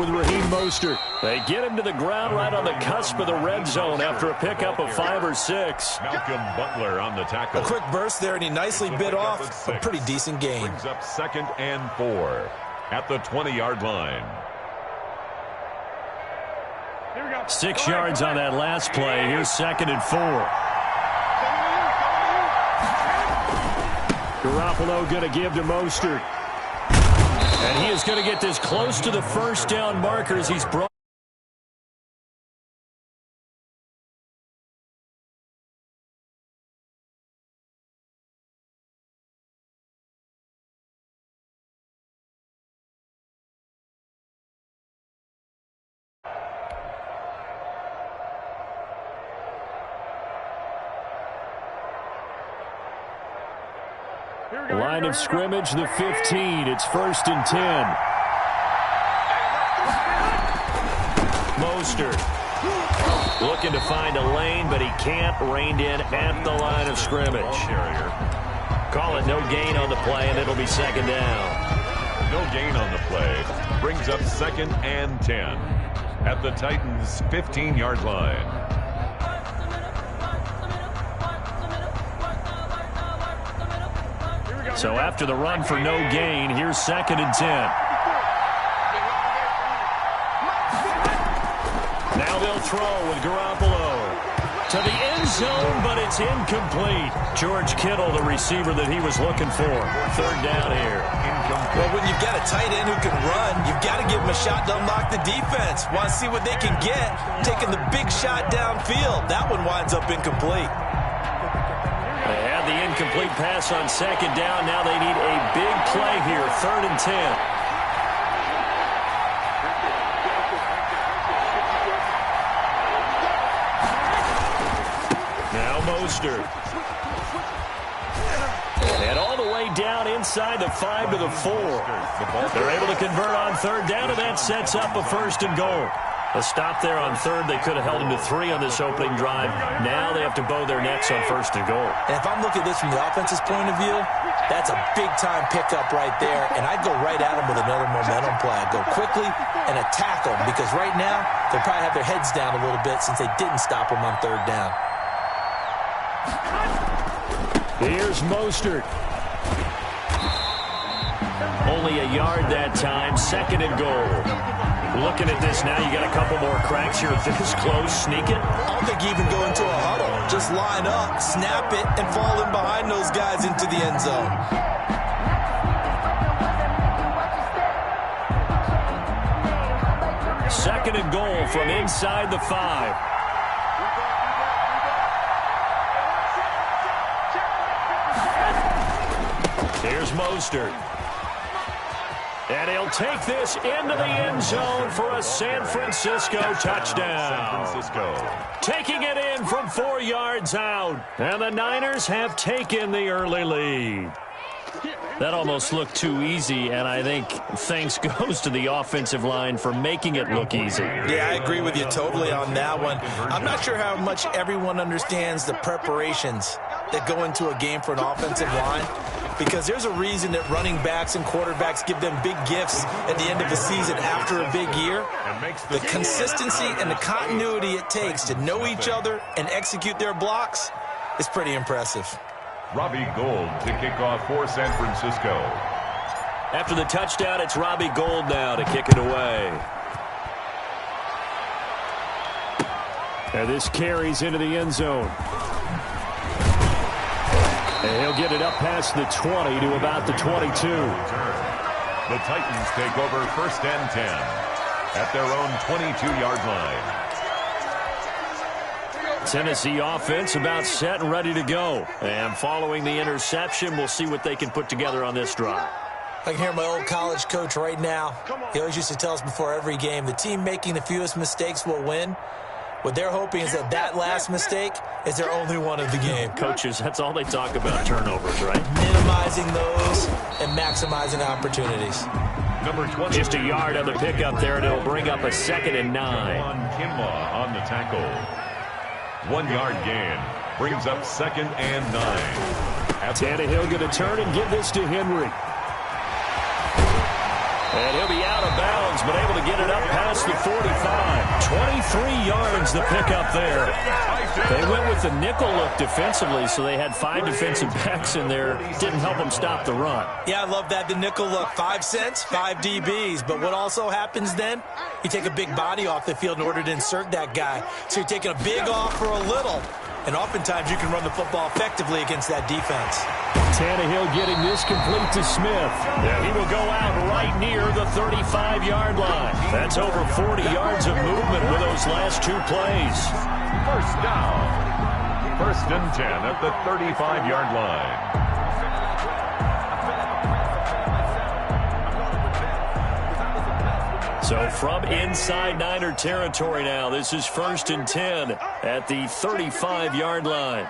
with Raheem Mostert. They get him to the ground right on the cusp of the red zone after a pickup of 5 or 6. Malcolm Butler on the tackle. A quick burst there, and he nicely bit off a pretty decent gain. Brings up 2nd and 4 at the 20-yard line. 6 yards on that last play. Here's 2nd and 4. Garoppolo going to give to Mostert. And he is going to get this close to the first down markers. He's brought. Line of scrimmage, the 15. It's 1st and 10. Mostert looking to find a lane, but he can't. Reined in at the line of scrimmage. Call it no gain on the play, and it'll be 2nd down. No gain on the play. Brings up 2nd and 10 at the Titans' 15-yard line. So after the run for no gain, here's 2nd and 10. Now they'll throw with Garoppolo to the end zone, but it's incomplete. George Kittle, the receiver that he was looking for. 3rd down here. Well, when you've got a tight end who can run, you've got to give him a shot to unlock the defense. Want to see what they can get, taking the big shot downfield. That one winds up incomplete. They had the incomplete pass on 2nd down. Now they need a big play here. 3rd and 10. Now Mostert. And all the way down inside the 5 to the 4. They're able to convert on 3rd down, and that sets up a 1st and goal. A stop there on 3rd. They could have held him to 3 on this opening drive. Now they have to bow their necks on 1st and goal. And if I'm looking at this from the offense's point of view, that's a big-time pickup right there. And I'd go right at them with another momentum play. I'd go quickly and attack them, because right now they'll probably have their heads down a little bit since they didn't stop them on 3rd down. Here's Mostert. Only a yard that time. 2nd and goal. Looking at this now, you got a couple more cracks here. This close, sneak it. I don't think you even go into a huddle. Just line up, snap it, and fall in behind those guys into the end zone. Second and goal from inside the 5. Here's Mostert. And he'll take this into the end zone for a San Francisco touchdown. San Francisco. Taking it in from 4 yards out. And the Niners have taken the early lead. That almost looked too easy, and I think thanks goes to the offensive line for making it look easy. Yeah, I agree with you totally on that one. I'm not sure how much everyone understands the preparations that go into a game for an offensive line, because there's a reason that running backs and quarterbacks give them big gifts at the end of the season after a big year. The consistency and the continuity it takes to know each other and execute their blocks is pretty impressive. Robbie Gould to kick off for San Francisco. After the touchdown, it's Robbie Gould now to kick it away. And this carries into the end zone. And he'll get it up past the 20 to about the 22. The Titans take over 1st and 10 at their own 22-yard line. Tennessee offense about set and ready to go. And following the interception, we'll see what they can put together on this drive. I can hear my old college coach right now. He always used to tell us before every game, the team making the fewest mistakes will win. What they're hoping is that last mistake is their only one of the game. Coaches, that's all they talk about, turnovers, right? Minimizing those and maximizing opportunities. Number 20. Just a yard on the pickup there, and it'll bring up a 2nd and 9. Kinlaw on the tackle. 1 yard gain. Brings up 2nd and 9. Tannehill going to turn and give this to Henry. And he'll be out of bounds Titans, but able to get it up past the 45. 23 yards the pickup there. They went with the nickel look defensively, so they had 5 defensive backs in there. Didn't help them stop the run. Yeah, I love that, the nickel look. 5 cents, 5 DBs. But what also happens then, you take a big body off the field in order to insert that guy. So you're taking a big off for a little. And oftentimes you can run the football effectively against that defense. Tannehill getting this complete to Smith. Yeah, he will go out right near the 35-yard line. That's over 40 yards of movement with those last 2 plays. First down. 1st and 10 at the 35-yard line. So from inside Niner territory now, this is 1st and 10 at the 35-yard line.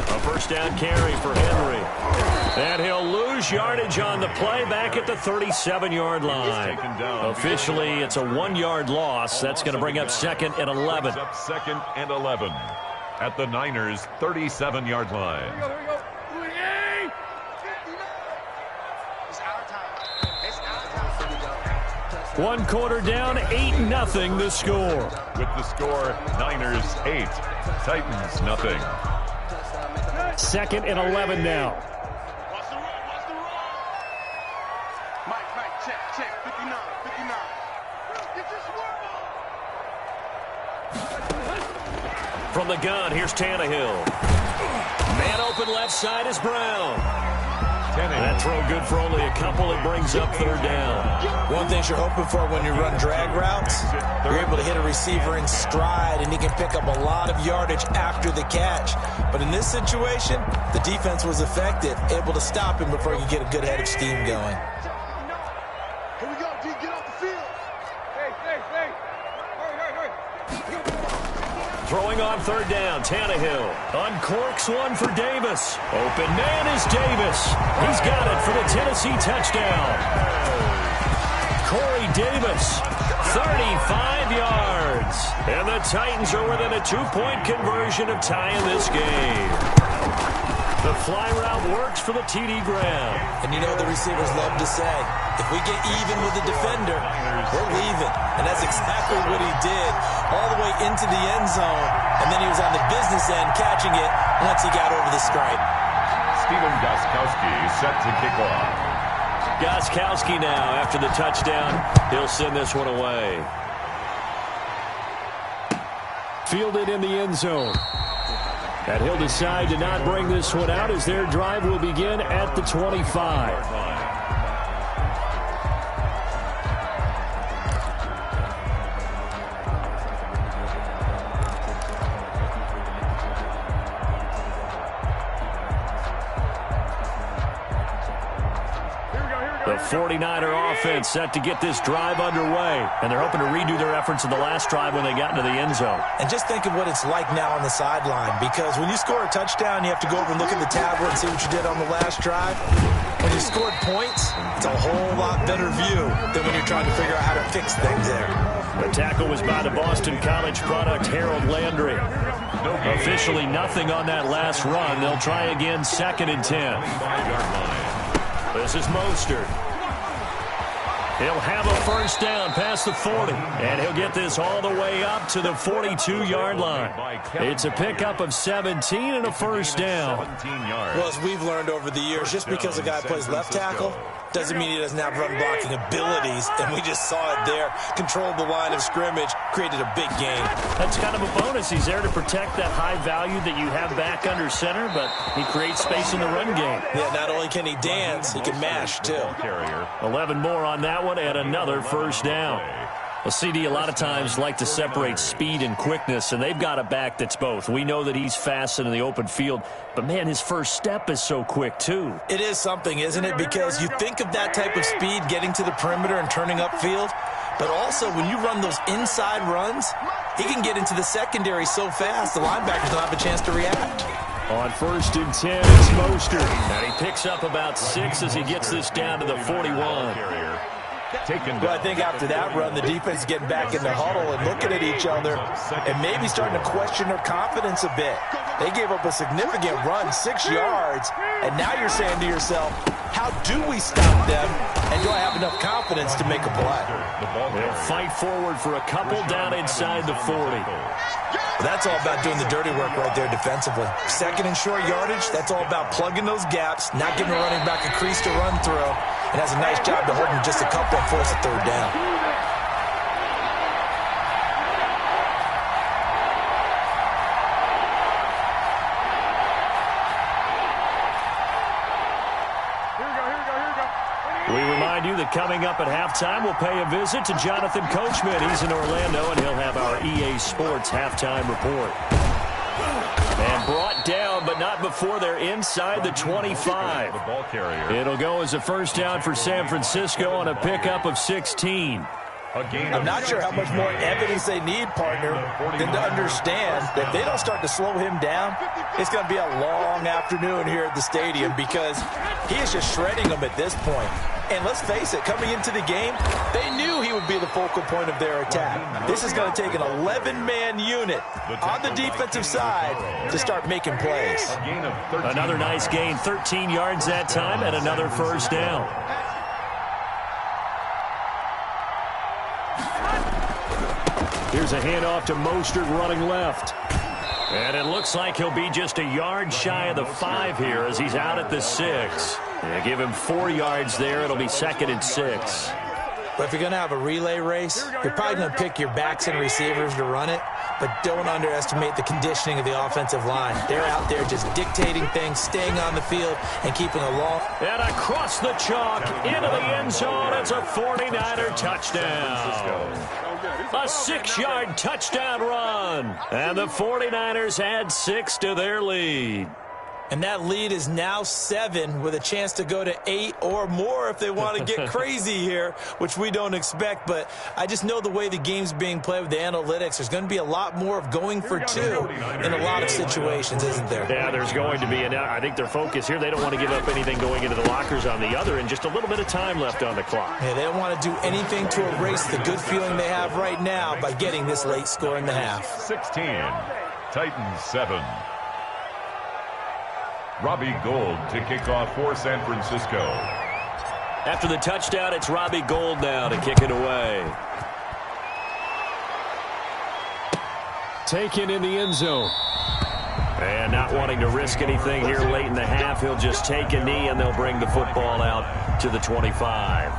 A first down carry for Henry. And he'll lose yardage on the play back at the 37-yard line. Officially, it's a 1-yard loss. That's going to bring up 2nd and 11. Up 2nd and 11 at the Niners' 37-yard line. One quarter down, 8-0 the score. With the score, Niners 8, Titans nothing. 2nd and 11 now. From the gun, here's Tannehill. Man open left side is Brown. That throw good for only a couple. It brings up 3rd down. One thing you're hoping for when you run drag routes, you're able to hit a receiver in stride, and he can pick up a lot of yardage after the catch. But in this situation, the defense was effective, able to stop him before he could get a good head of steam going. Here we go, D. Get off the field. Hey. Hurry. Throwing on 3rd down, Tannehill uncorks one for Davis. Open man is Davis. He's got it for the Tennessee touchdown. Corey Davis, 35 yards. And the Titans are within a 2-point conversion of tying this game. The fly route works for the TD Graham. And you know what the receivers love to say? If we get even with the defender, we're leaving. And that's exactly what he did, all the way into the end zone. And then he was on the business end catching it once he got over the stripe. Steven Gostkowski set to kick off. Gostkowski now, after the touchdown, he'll send this one away. Fielded in the end zone. And he'll decide to not bring this one out as their drive will begin at the 25. The 49er offense set to get this drive underway. And they're hoping to redo their efforts in the last drive when they got into the end zone. And just think of what it's like now on the sideline. Because when you score a touchdown, you have to go over and look at the tablet and see what you did on the last drive. When you scored points, it's a whole lot better view than when you're trying to figure out how to fix things there. The tackle was by the Boston College product, Harold Landry. Officially nothing on that last run. They'll try again, 2nd and 10. This is Mostert. He'll have a first down past the 40. And he'll get this all the way up to the 42-yard line. It's a pickup of 17 and a first down. Well, as we've learned over the years, just because a guy plays left tackle doesn't mean he doesn't have run blocking abilities. And we just saw it there. Controlled the line of scrimmage, created a big gain. That's kind of a bonus. He's there to protect that high value that you have back under center, but he creates space in the run game. Yeah, not only can he dance, he can mash, too. 11 more on that one and another first down. Well, CD, a lot of times like to separate speed and quickness, and they've got a back that's both. We know that he's fast in the open field, but, man, his first step is so quick, too. It is something, isn't it? Because you think of that type of speed getting to the perimeter and turning upfield, but also when you run those inside runs, he can get into the secondary so fast the linebackers don't have a chance to react. On 1st and 10, it's Mostert. And he picks up about 6 as he gets this down to the 41. Well, I think after that run, the defense is getting back in the huddle and looking at each other and maybe starting to question their confidence a bit. They gave up a significant run, 6 yards, and now you're saying to yourself, how do we stop them, and do I have enough confidence to make a play? They'll fight forward for a couple down inside the 40. That's all about doing the dirty work right there defensively. Second and short yardage, that's all about plugging those gaps, not giving a running back a crease to run through, and has a nice job to hold him just a couple and force a third down. We remind you that coming up at halftime, we'll pay a visit to Jonathan Coachman. He's in Orlando, and he'll have our EA Sports halftime report. And brought down, but not before they're inside the 25. The ball carrier. It'll go as a first down for San Francisco on a pickup of 16. I'm not sure how much more evidence they need, partner, than to understand that if they don't start to slow him down, it's going to be a long afternoon here at the stadium because he is just shredding them at this point. And let's face it, coming into the game, they knew he would be the focal point of their attack. This is going to take an 11-man unit on the defensive side to start making plays. Another nice gain, 13 yards that time, and another first down. Here's a handoff to Mostert running left. And it looks like he'll be just a yard shy of the 5 here as he's out at the 6. They give him 4 yards there. It'll be 2nd and 6. But if you're going to have a relay race, you're probably going to pick your backs and receivers to run it, but don't underestimate the conditioning of the offensive line. They're out there just dictating things, staying on the field, and keeping a long... And across the chalk, into the end zone, it's a 49er touchdown. A 6-yard touchdown run. And the 49ers add 6 to their lead. And that lead is now 7 with a chance to go to 8 or more if they want to get crazy here, which we don't expect. But I just know the way the game's being played with the analytics, there's going to be a lot more of going for 2 in a lot of situations, isn't there? Yeah, there's going to be. And I think their focus here, they don't want to give up anything going into the lockers on the other, and just a little bit of time left on the clock. Yeah, they don't want to do anything to erase the good feeling they have right now by getting this late score in the half. 16, Titans 7. Robbie Gould to kick off for San Francisco. After the touchdown, it's Robbie Gould now to kick it away. Taken in the end zone. And not wanting to risk anything here late in the half, he'll just take a knee and they'll bring the football out to the 25.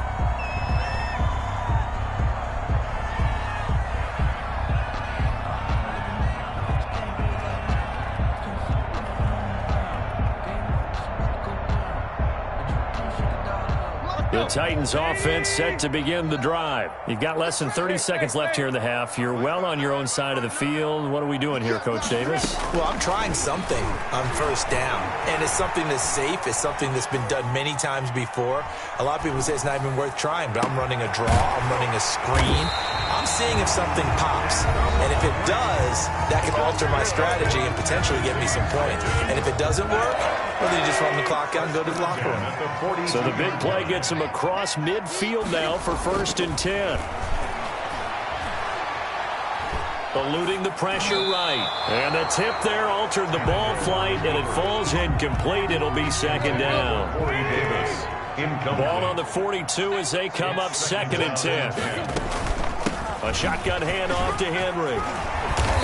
The Titans offense set to begin the drive. You've got less than 30 seconds left here in the half. You're well on your own side of the field. What are we doing here, Coach Davis? Well, I'm trying something on first down, and it's something that's safe. It's something that's been done many times before. A lot of people say it's not even worth trying, but I'm running a draw. I'm running a screen. I'm seeing if something pops, and if it does, that can alter my strategy and potentially get me some points. And if it doesn't work, well, then you just run the clock out and go to the locker room. So the big play gets him across midfield now for 1st and 10. Eluding the pressure right. And the tip there altered the ball flight, and it falls incomplete. It'll be 2nd down. Ball on the 42 as they come up 2nd and 10. A shotgun handoff to Henry.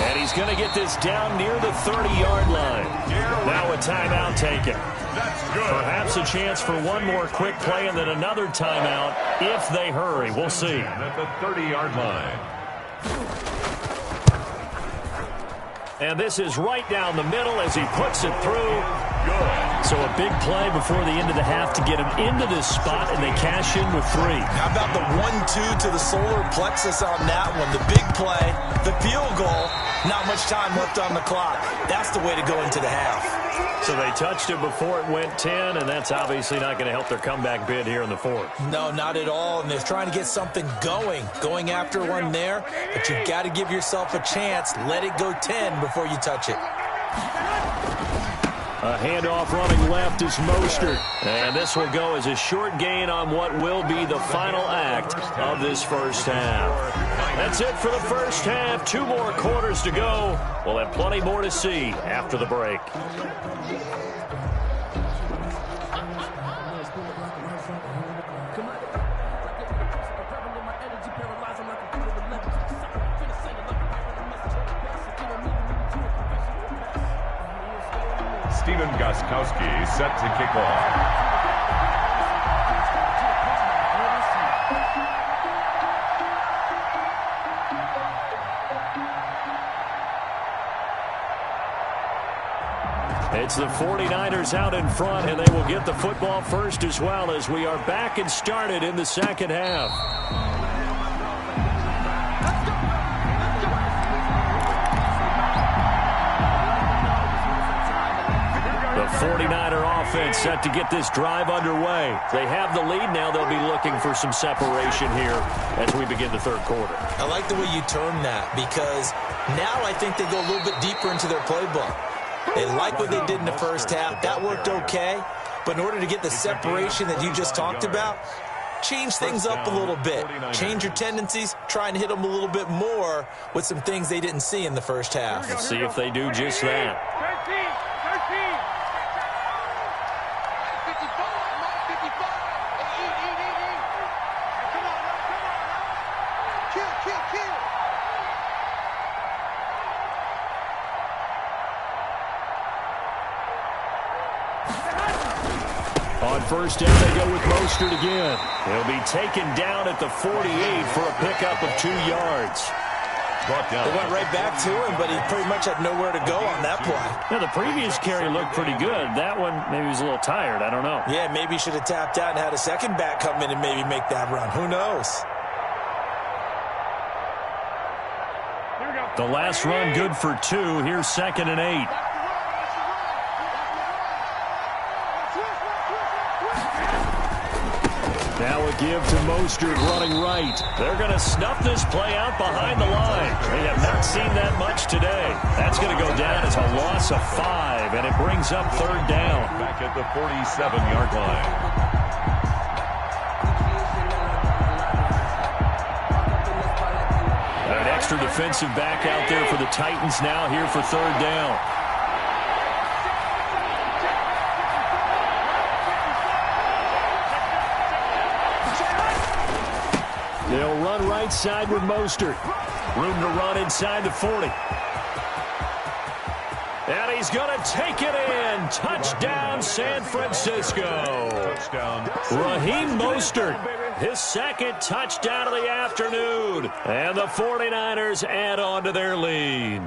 And he's going to get this down near the 30-yard line. Now a timeout taken. Perhaps a chance for one more quick play and then another timeout if they hurry. We'll see. At the 30-yard line. And this is right down the middle as he puts it through. So a big play before the end of the half to get him into this spot, and they cash in with 3. How about the 1-2 to the solar plexus on that one? The big play, the field goal, not much time left on the clock. That's the way to go into the half. So they touched it before it went 10, and that's obviously not going to help their comeback bid here in the 4th. No, not at all, and they're trying to get something going after one there, but you've got to give yourself a chance. Let it go 10 before you touch it. A handoff running left is Mostert. And this will go as a short gain on what will be the final act of this first half. That's it for the first half. 2 more quarters to go. We'll have plenty more to see after the break. Steven Gostkowski set to kick off. It's the 49ers out in front, and they will get the football first as well as we are back and started in the second half. The 49er offense set to get this drive underway. They have the lead now. They'll be looking for some separation here as we begin the third quarter. I like the way you term that because now I think they go a little bit deeper into their playbook. They like what they did in the first half. That worked okay. But in order to get the separation that you just talked about, change things up a little bit. Change your tendencies. Try and hit them a little bit more with some things they didn't see in the first half. Let's see if they do just that. 1st down, they go with Mostert again. He'll be taken down at the 48 for a pickup of 2 yards. They went right back to him, but he pretty much had nowhere to go on that play. Yeah, the previous carry looked pretty good. That one, maybe he was a little tired. I don't know. Yeah, maybe he should have tapped out and had a second back come in and maybe make that run. Who knows? The last run good for 2. Here's 2nd and 8. Now a give to Mostert running right. They're going to snuff this play out behind the line. They have not seen that much today. That's going to go down as a loss of 5, and it brings up 3rd down. Back at the 47-yard line. An extra defensive back out there for the Titans now here for 3rd down. They'll run right side with Mostert. Room to run inside the 40. And he's going to take it in. Touchdown, San Francisco. Touchdown. Raheem Mostert, his 2nd touchdown of the afternoon. And the 49ers add on to their lead.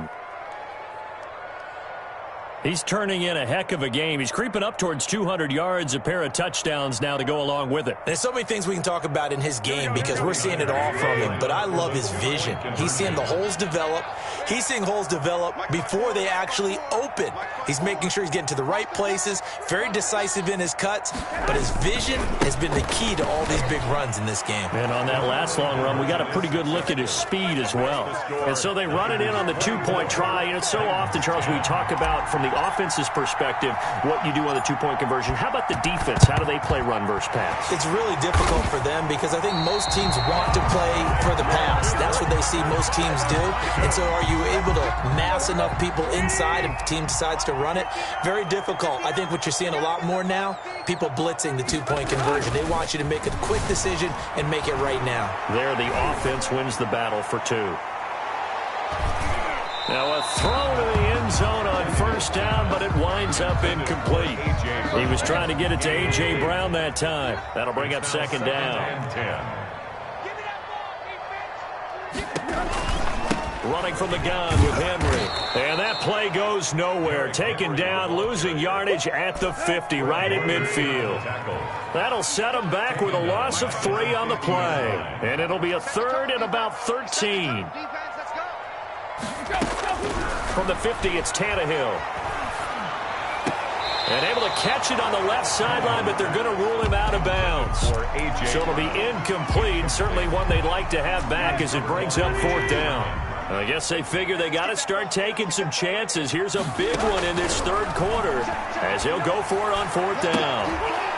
He's turning in a heck of a game. He's creeping up towards 200 yards, a pair of touchdowns now to go along with it. There's so many things we can talk about in his game because we're seeing it all from him, but I love his vision. He's seeing the holes develop. He's seeing holes develop before they actually open. He's making sure he's getting to the right places, very decisive in his cuts, but his vision has been the key to all these big runs in this game. And on that last long run, we got a pretty good look at his speed as well. And so they run it in on the 2-point try. You know, so often, Charles, we talk about from the offense's perspective what you do on the 2-point conversion. How about the defense? How do they play run versus pass? It's really difficult for them because I think most teams want to play for the pass. That's what they see most teams do. And so are you able to mass enough people inside if the team decides to run it? Very difficult. I think what you're seeing a lot more now, people blitzing the 2-point conversion. They want you to make a quick decision and make it right now. There, the offense wins the battle for 2. Now a throw to the end zone on 1st down, but it winds up incomplete. He was trying to get it to A.J. Brown that time. That'll bring up 2nd down. Running from the gun with Henry. And that play goes nowhere. Taken down, losing yardage at the 50, right at midfield. That'll set him back with a loss of 3 on the play. And it'll be a 3rd and about 13. From the 50, it's Tannehill. And able to catch it on the left sideline, but they're going to rule him out of bounds. So it'll be incomplete. Certainly one they'd like to have back as it brings up 4th down. I guess they figure they got to start taking some chances. Here's a big one in this third quarter as he'll go for it on fourth down.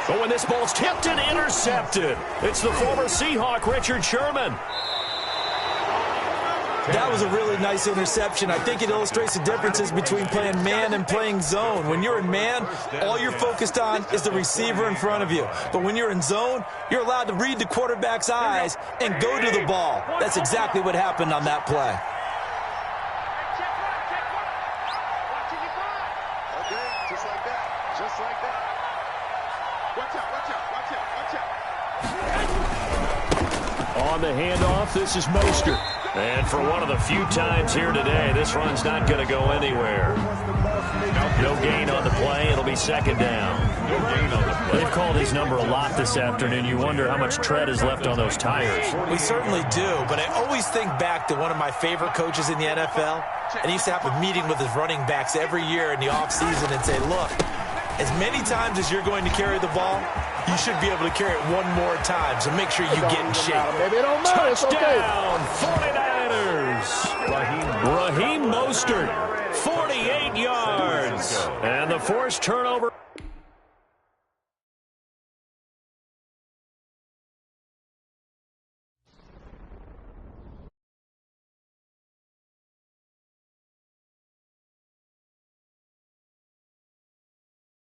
Oh, and this ball's tipped and intercepted. It's the former Seahawk, Richard Sherman. That was a really nice interception. I think it illustrates the differences between playing man and playing zone. When you're in man, all you're focused on is the receiver in front of you. But when you're in zone, you're allowed to read the quarterback's eyes and go to the ball. That's exactly what happened on that play. Okay, just like that. Just like that. Watch out, watch out, watch out, watch out. On the handoff, this is Mostert. And for one of the few times here today, this run's not going to go anywhere. No gain on the play. It'll be second down. No gain on the play. They've called his number a lot this afternoon. You wonder how much tread is left on those tires. We certainly do, but I always think back to one of my favorite coaches in the NFL, and he used to have a meeting with his running backs every year in the offseason and say, look, as many times as you're going to carry the ball, you should be able to carry it one more time, so make sure you get in shape. Touchdown, 49ers. Raheem Mostert, 48 yards. And the forced turnover.